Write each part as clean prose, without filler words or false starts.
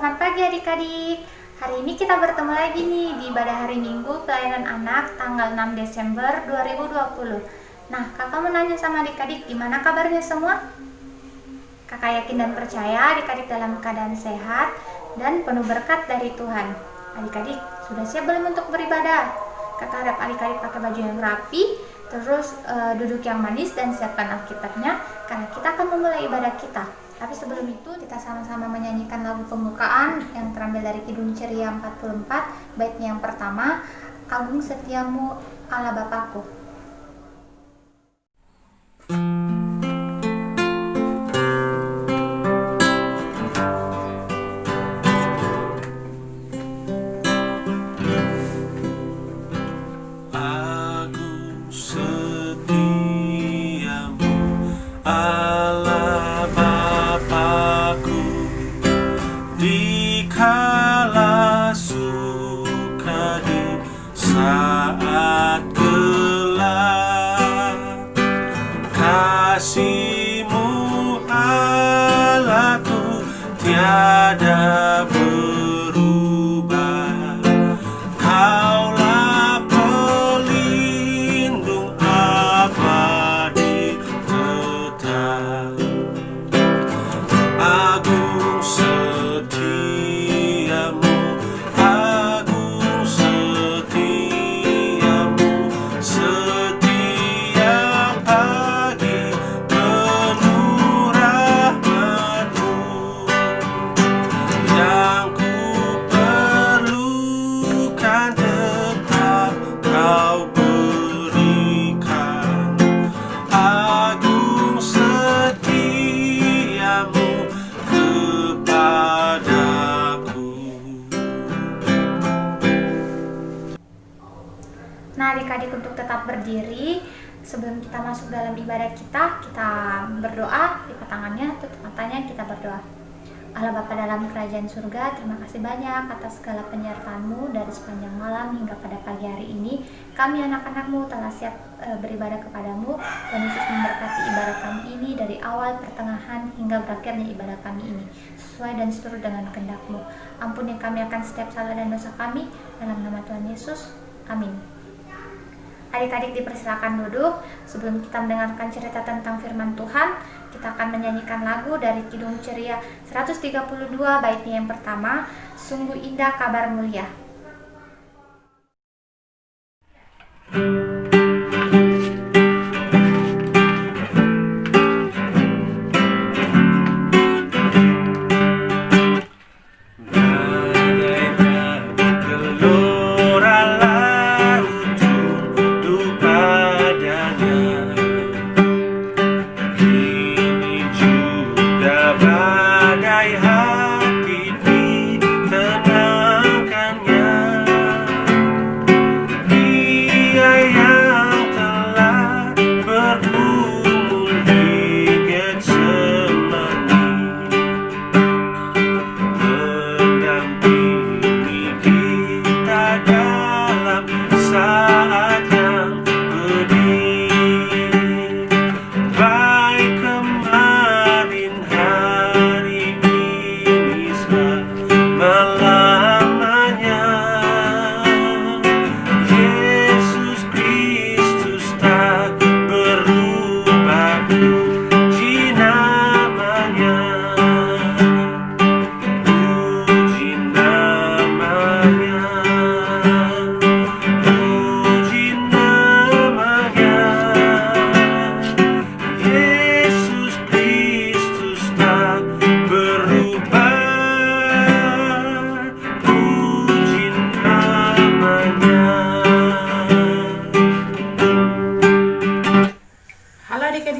Selamat pagi adik-adik. Hari ini kita bertemu lagi nih di ibadah hari Minggu pelayanan anak tanggal 6 Desember 2020. Nah, kakak mau nanya sama adik-adik, gimana kabarnya semua? Kakak yakin dan percaya adik-adik dalam keadaan sehat dan penuh berkat dari Tuhan. Adik-adik, sudah siap belum untuk beribadah? Kakak harap adik-adik pakai baju yang rapi, terus duduk yang manis dan siapkan Alkitabnya, karena kita akan memulai ibadah kita. Tapi sebelum itu kita sama-sama menyanyikan lagu pembukaan yang terambil dari Kidung Ceria 44, baitnya yang pertama, Agung Setiamu Allah Bapakku. Agung setiamu Allah Bapakku, dikala suka di saat gelap, kasih-Mu Allahku tiada berubah. Kaulah pelindung abadi tetap. Agung setiamu, agung setiamu, setiap pagi penuh rahmat-Mu. Yang ku perlukan tetap Kau berikan. Agung setiamu kepadaku. Nah, adik-adik untuk tetap berdiri, sebelum kita masuk dalam ibadah kita berdoa, lipat tangannya, tutup matanya, kita berdoa. Allah Bapa dalam kerajaan surga, terima kasih banyak atas segala penyertaan-Mu dari sepanjang malam hingga pada pagi hari ini. Kami anak-anak-Mu telah siap beribadah kepada-Mu. Tuhan Yesus memberkati ibadah kami ini dari awal, pertengahan, hingga berakhirnya ibadah kami ini, sesuai dan seturut dengan kehendak-Mu. Ampuni kami akan setiap salah dan dosa kami, dalam nama Tuhan Yesus. Amin. Adik-adik dipersilakan duduk. Sebelum kita mendengarkan cerita tentang firman Tuhan, kita akan menyanyikan lagu dari Kidung Ceria 132, baitnya yang pertama, Sungguh Indah Kabar Mulia.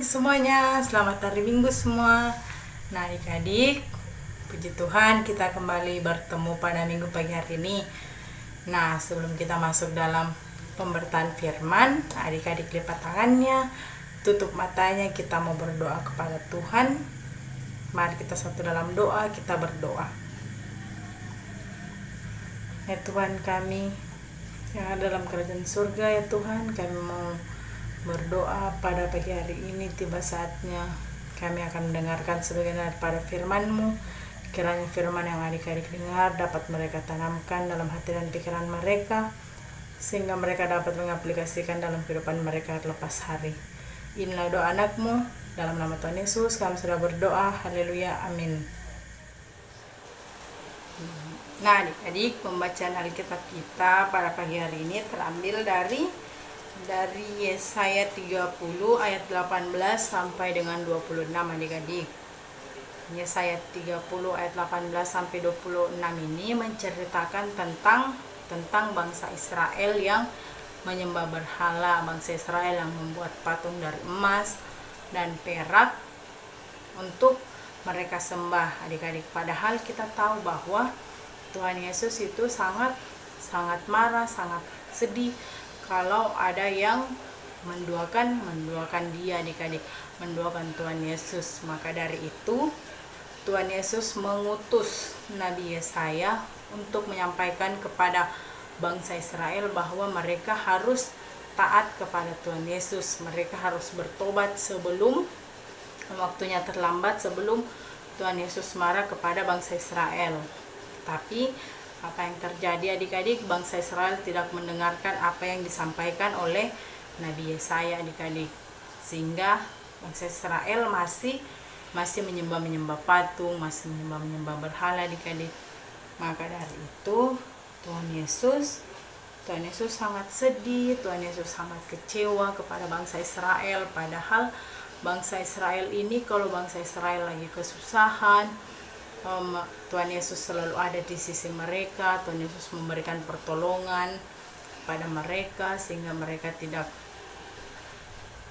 Semuanya, selamat hari Minggu semua. Nah adik-adik, puji Tuhan kita kembali bertemu pada Minggu pagi hari ini. Nah sebelum kita masuk dalam pemberitaan firman, adik-adik lipat tangannya, tutup matanya, kita mau berdoa kepada Tuhan. Mari kita satu dalam doa, kita berdoa. Ya Tuhan kami yang ada dalam kerajaan surga, ya Tuhan, kami mau berdoa pada pagi hari ini. Tiba saatnya kami akan mendengarkan sebagian daripada firman-Mu. Kiranya firman yang adik-adik dengar dapat mereka tanamkan dalam hati dan pikiran mereka, sehingga mereka dapat mengaplikasikan dalam kehidupan mereka lepas hari. Inilah doa anakmu, dalam nama Tuhan Yesus kami sudah berdoa, haleluya, amin. Nah adik-adik, pembacaan Alkitab kita pada pagi hari ini terambil dari Yesaya 30 ayat 18 sampai dengan 26 adik-adik. Yesaya 30 ayat 18 sampai 26 ini menceritakan tentang bangsa Israel yang menyembah berhala, bangsa Israel yang membuat patung dari emas dan perak untuk mereka sembah adik-adik. Padahal kita tahu bahwa Tuhan Yesus itu sangat marah, sangat sedih kalau ada yang menduakan dia adik-adik, menduakan Tuhan Yesus. Maka dari itu Tuhan Yesus mengutus Nabi Yesaya untuk menyampaikan kepada bangsa Israel bahwa mereka harus taat kepada Tuhan Yesus. Mereka harus bertobat sebelum waktunya terlambat, sebelum Tuhan Yesus marah kepada bangsa Israel. Tapi apa yang terjadi adik-adik, bangsa Israel tidak mendengarkan apa yang disampaikan oleh Nabi Yesaya adik-adik, sehingga bangsa Israel masih menyembah patung, masih menyembah berhala adik-adik. Maka dari itu Tuhan Yesus sangat sedih, Tuhan Yesus sangat kecewa kepada bangsa Israel. Padahal bangsa Israel ini, kalau bangsa Israel lagi kesusahan, Tuhan Yesus selalu ada di sisi mereka. Tuhan Yesus memberikan pertolongan pada mereka sehingga mereka tidak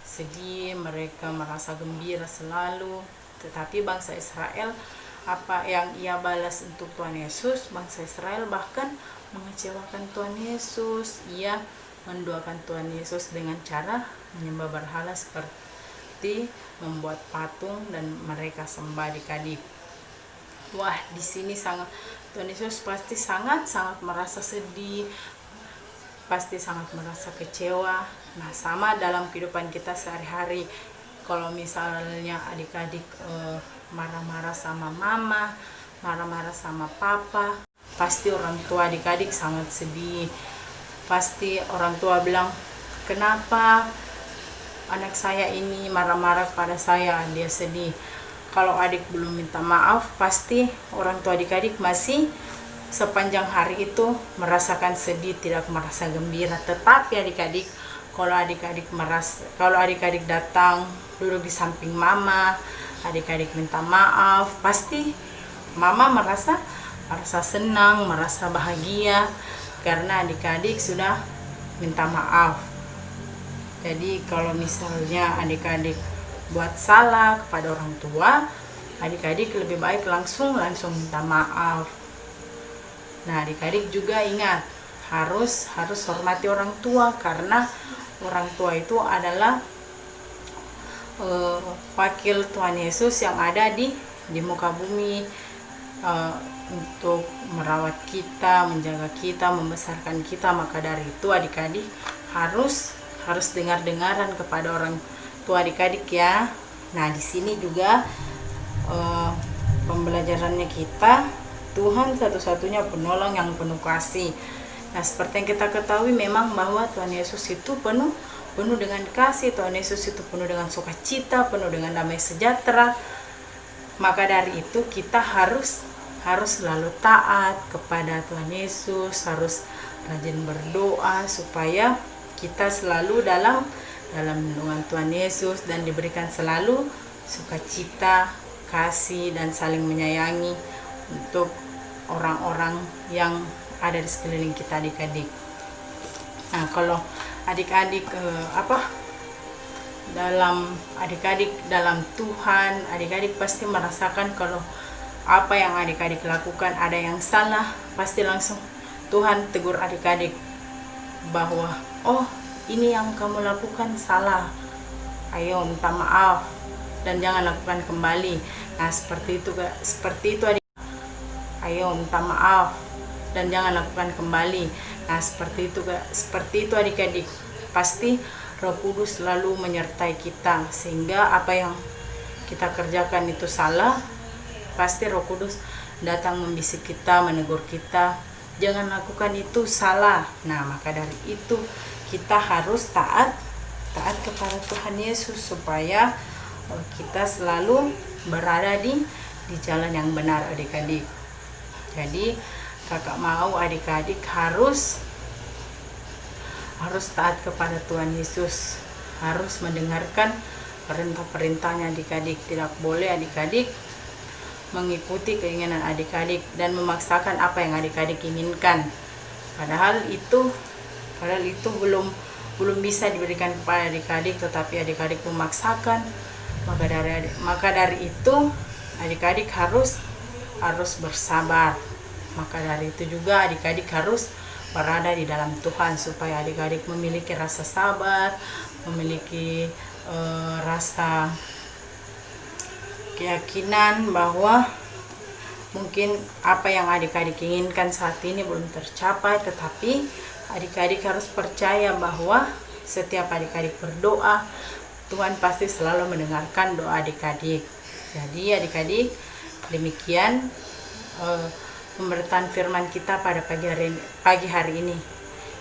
sedih, mereka merasa gembira selalu. Tetapi bangsa Israel, apa yang ia balas untuk Tuhan Yesus, bangsa Israel bahkan mengecewakan Tuhan Yesus. Ia menduakan Tuhan Yesus dengan cara menyembah berhala seperti membuat patung dan mereka sembah adik-adik. Wah, di sini Tuhan Yesus pasti sangat merasa sedih, pasti sangat merasa kecewa. Nah, sama dalam kehidupan kita sehari-hari. Kalau misalnya adik-adik marah-marah sama mama, marah-marah sama papa, pasti orang tua adik-adik sangat sedih. Pasti orang tua bilang, kenapa anak saya ini marah-marah pada saya, dia sedih. Kalau adik belum minta maaf, pasti orang tua adik-adik masih sepanjang hari itu merasakan sedih, tidak merasa gembira. Tetapi adik-adik, kalau adik-adik datang duduk di samping mama, adik-adik minta maaf, pasti mama merasa senang, merasa bahagia karena adik-adik sudah minta maaf. Jadi kalau misalnya adik-adik buat salah kepada orang tua, adik-adik lebih baik langsung minta maaf. Nah, adik-adik juga ingat harus hormati orang tua, karena orang tua itu adalah wakil Tuhan Yesus yang ada di muka bumi, untuk merawat kita, menjaga kita, membesarkan kita. Maka dari itu adik-adik harus dengar-dengaran kepada orang tua adik-adik ya. Nah, di sini juga pembelajarannya kita, Tuhan satu-satunya penolong yang penuh kasih. Nah, seperti yang kita ketahui memang bahwa Tuhan Yesus itu penuh dengan kasih. Tuhan Yesus itu penuh dengan sukacita, penuh dengan damai sejahtera. Maka dari itu kita harus selalu taat kepada Tuhan Yesus, harus rajin berdoa supaya kita selalu dalam lindungan Tuhan Yesus dan diberikan selalu sukacita, kasih, dan saling menyayangi untuk orang-orang yang ada di sekeliling kita adik-adik. Nah, kalau adik-adik dalam Tuhan, adik-adik pasti merasakan kalau apa yang adik-adik lakukan ada yang salah, pasti langsung Tuhan tegur adik-adik bahwa oh, ini yang kamu lakukan salah, ayo minta maaf dan jangan lakukan kembali. Nah, seperti itu adik, ayo minta maaf dan jangan lakukan kembali. Nah, seperti itu adik-adik, pasti Roh Kudus selalu menyertai kita, sehingga apa yang kita kerjakan itu salah, pasti Roh Kudus datang membisik kita, menegur kita, jangan lakukan itu, salah. Nah, maka dari itu kita harus taat kepada Tuhan Yesus supaya kita selalu berada di jalan yang benar, adik-adik. Jadi kakak mau adik-adik harus taat kepada Tuhan Yesus, harus mendengarkan perintah-perintahnya adik-adik. Tidak boleh adik-adik mengikuti keinginan adik-adik dan memaksakan apa yang adik-adik inginkan. Padahal itu belum bisa diberikan kepada adik-adik, tetapi adik-adik memaksakan. Maka dari itu adik-adik harus bersabar. Maka dari itu juga adik-adik harus berada di dalam Tuhan supaya adik-adik memiliki rasa sabar, memiliki rasa keyakinan bahwa mungkin apa yang adik-adik inginkan saat ini belum tercapai, tetapi adik-adik harus percaya bahwa setiap adik-adik berdoa, Tuhan pasti selalu mendengarkan doa adik-adik. Jadi adik-adik, demikian pemberitaan firman kita pada pagi hari ini,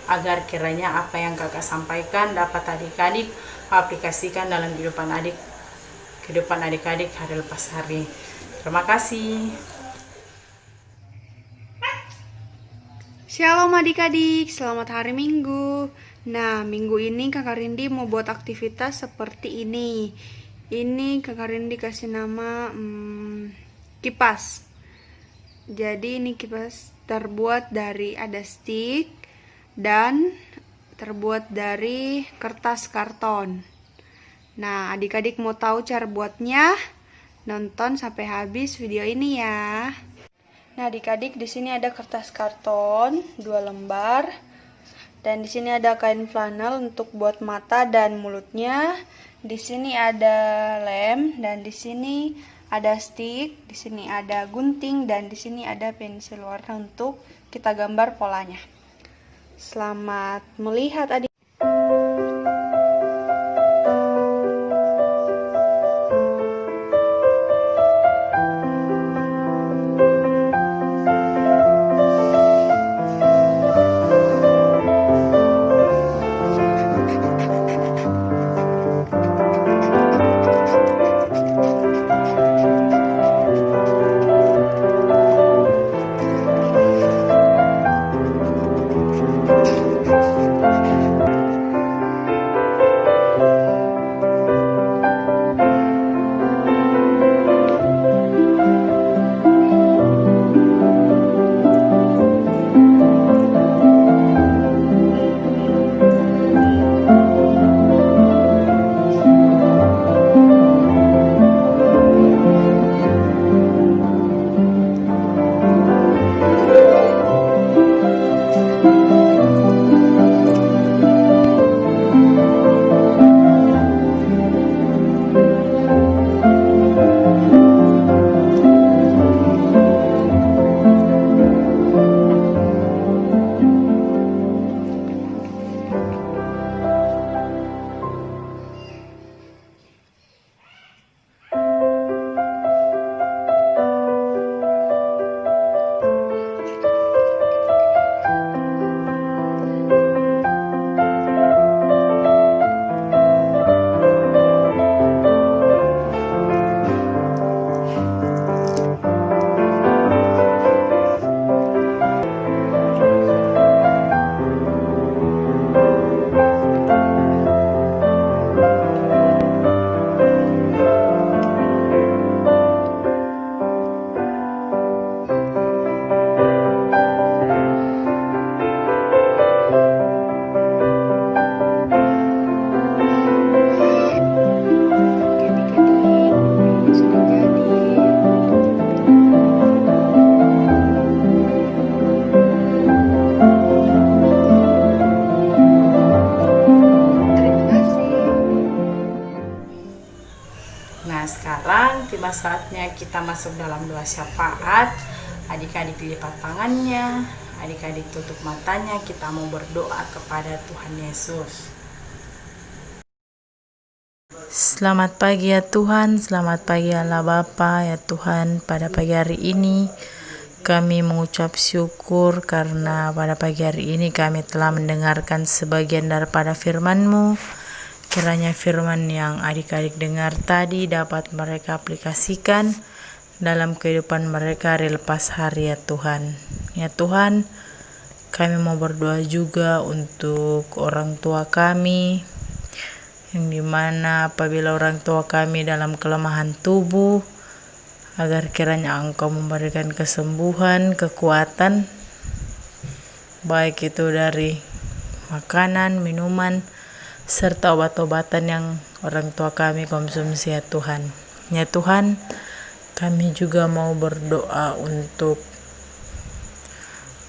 agar kiranya apa yang kakak sampaikan dapat adik-adik aplikasikan dalam kehidupan adik-adik hari lepas hari. Terima kasih. Shalom adik-adik, selamat hari Minggu. Nah, minggu ini Kakak Rindi mau buat aktivitas seperti ini. Ini Kakak Rindi kasih nama kipas. Jadi ini kipas terbuat dari ada stick dan terbuat dari kertas karton. Nah, adik-adik mau tahu cara buatnya? Nonton sampai habis video ini ya. Nah, adik-adik, di sini ada kertas karton 2 lembar. Dan di sini ada kain flanel untuk buat mata dan mulutnya. Di sini ada lem dan di sini ada stick, di sini ada gunting dan di sini ada pensil warna untuk kita gambar polanya. Selamat melihat adik. tiba saatnya kita masuk dalam doa syafaat. Adik-adik lipat tangannya, adik-adik tutup matanya, kita mau berdoa kepada Tuhan Yesus. Selamat pagi ya Tuhan, selamat pagi Allah Bapa ya Tuhan. Pada pagi hari ini kami mengucap syukur karena pada pagi hari ini kami telah mendengarkan sebagian daripada firman-Mu. Kiranya firman yang adik-adik dengar tadi dapat mereka aplikasikan dalam kehidupan mereka hari lepas hari ya Tuhan. Ya Tuhan, kami mau berdoa juga untuk orang tua kami, yang dimana apabila orang tua kami dalam kelemahan tubuh, agar kiranya Engkau memberikan kesembuhan, kekuatan, baik itu dari makanan, minuman, serta obat-obatan yang orang tua kami konsumsi ya Tuhan. Ya Tuhan, kami juga mau berdoa untuk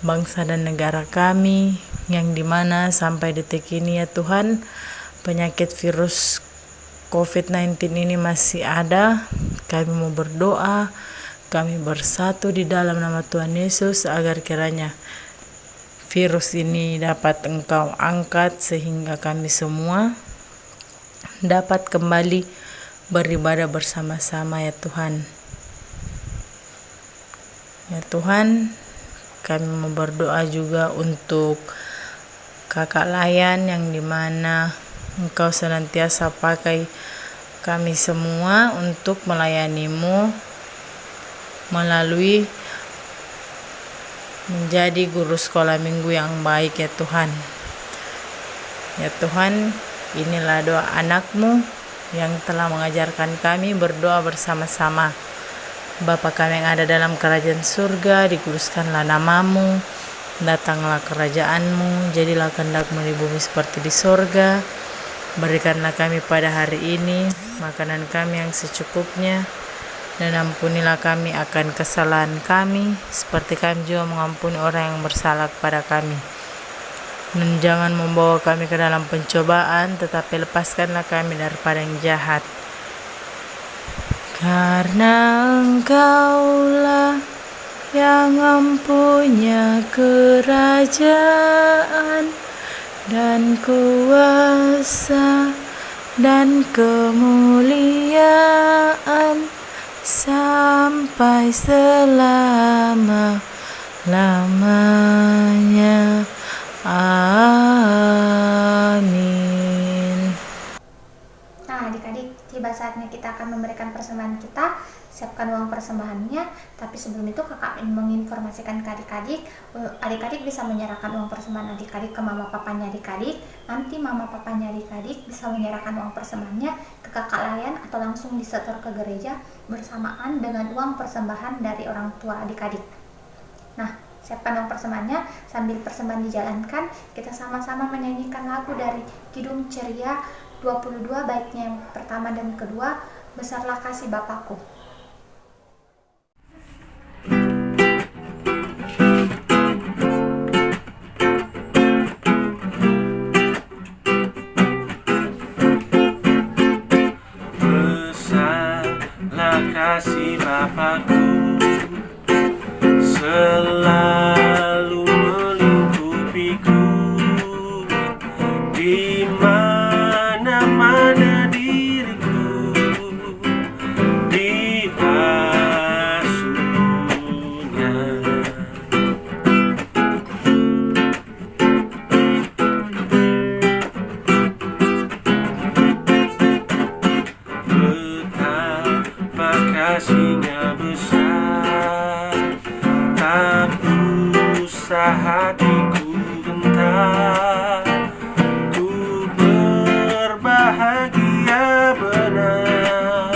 bangsa dan negara kami, yang dimana sampai detik ini ya Tuhan, penyakit virus COVID-19 ini masih ada. Kami mau berdoa, kami bersatu di dalam nama Tuhan Yesus agar kiranya virus ini dapat Engkau angkat sehingga kami semua dapat kembali beribadah bersama-sama ya Tuhan. Ya Tuhan, kami mau berdoa juga untuk kakak Layan, yang dimana Engkau senantiasa pakai kami semua untuk melayani-Mu melalui menjadi guru sekolah minggu yang baik ya Tuhan. Ya Tuhan, inilah doa anak-Mu yang telah mengajarkan kami berdoa bersama-sama. Bapa kami yang ada dalam kerajaan surga, dikuduskanlah nama-Mu, datanglah kerajaan-Mu, jadilah kehendak-Mu di bumi seperti di surga. Berikanlah kami pada hari ini makanan kami yang secukupnya, dan ampunilah kami akan kesalahan kami, seperti kami juga mengampuni orang yang bersalah kepada kami. Dan jangan membawa kami ke dalam pencobaan, tetapi lepaskanlah kami daripada yang jahat. Karena Engkaulah yang mempunyai kerajaan dan kuasa dan kemuliaan sampai selama-lamanya. Amin. Nah, adik-adik, tiba saatnya kita akan memberikan persembahan kita. Siapkan uang persembahannya, tapi sebelum itu kakak ingin menginformasikan ke adik-adik, adik-adik bisa menyerahkan uang persembahan adik-adik ke mama papanya adik-adik. Nanti mama papanya adik-adik bisa menyerahkan uang persembahannya ke kakak Layan atau langsung disetor ke gereja bersamaan dengan uang persembahan dari orang tua adik-adik. Nah, siapkan uang persembahannya. Sambil persembahan dijalankan, kita sama-sama menyanyikan lagu dari Kidung Ceria 22, baiknya yang pertama dan kedua, Besarlah Kasih Bapakku. Besarlah kasih Bapakku, selalu melingkupiku, di mana-mana diriku diasuhnya. Betapa kasihnya besar, tak usah hatiku gentar, ku berbahagia benar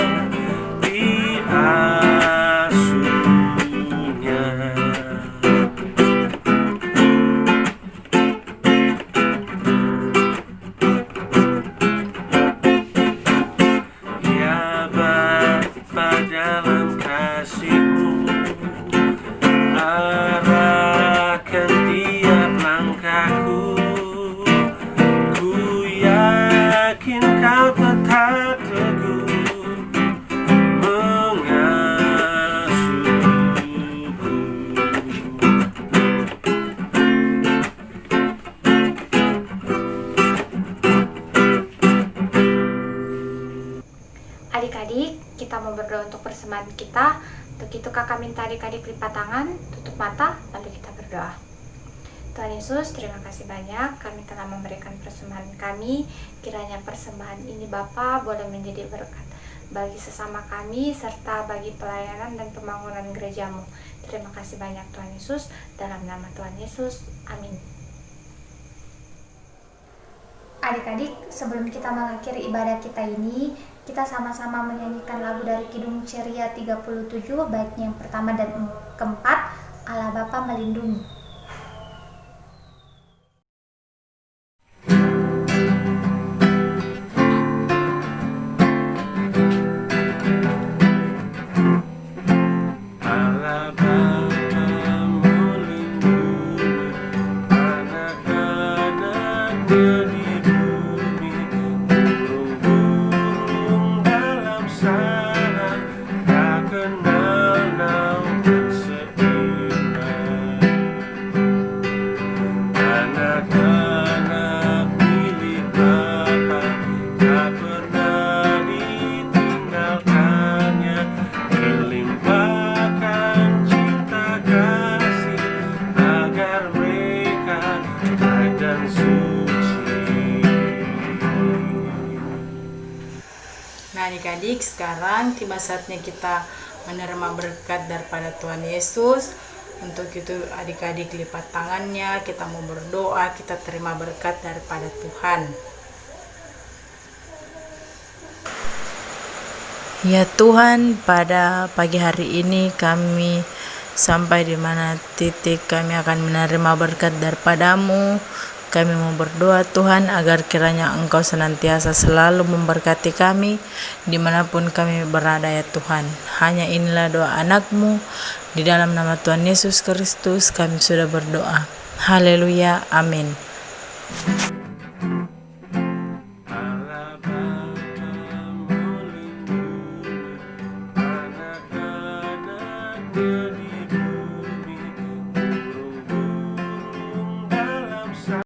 diasuhnya. Ya Bapa, dalam kasih-Mu arahkan tiap langkahku, ku yakin Kau tetap teguh mengasuhku. Adik-adik, kita mau berdoa untuk persembahan kita. Untuk itu kakak minta adik-adik lipat tangan, tutup mata, lalu kita berdoa. Tuhan Yesus, terima kasih banyak kami telah memberikan persembahan kami. Kiranya persembahan ini Bapa boleh menjadi berkat bagi sesama kami serta bagi pelayanan dan pembangunan gerejamu. Terima kasih banyak Tuhan Yesus, dalam nama Tuhan Yesus, amin. Adik-adik, sebelum kita mengakhiri ibadah kita ini, kita sama-sama menyanyikan lagu dari Kidung Ceria 37, baitnya yang pertama dan keempat, Allah Bapa melindungi. Allah Bapa melindungi anak-anaknya di bumi, burung-burung dalam sarang tak kenal naung dan seiman. Anak-anak milik Bapa tak pernah ditinggalkannya, dilimpahkan cinta kasih agar mereka baik dan suci. Nah adik-adik, sekarang tiba saatnya kita menerima berkat daripada Tuhan Yesus. Untuk itu adik-adik lipat tangannya, kita mau berdoa, kita terima berkat daripada Tuhan. Ya Tuhan, pada pagi hari ini kami sampai di mana titik kami akan menerima berkat daripadamu. Kami mau berdoa Tuhan agar kiranya Engkau senantiasa selalu memberkati kami dimanapun kami berada ya Tuhan. Hanya inilah doa anak-Mu, di dalam nama Tuhan Yesus Kristus kami sudah berdoa. Haleluya, amin.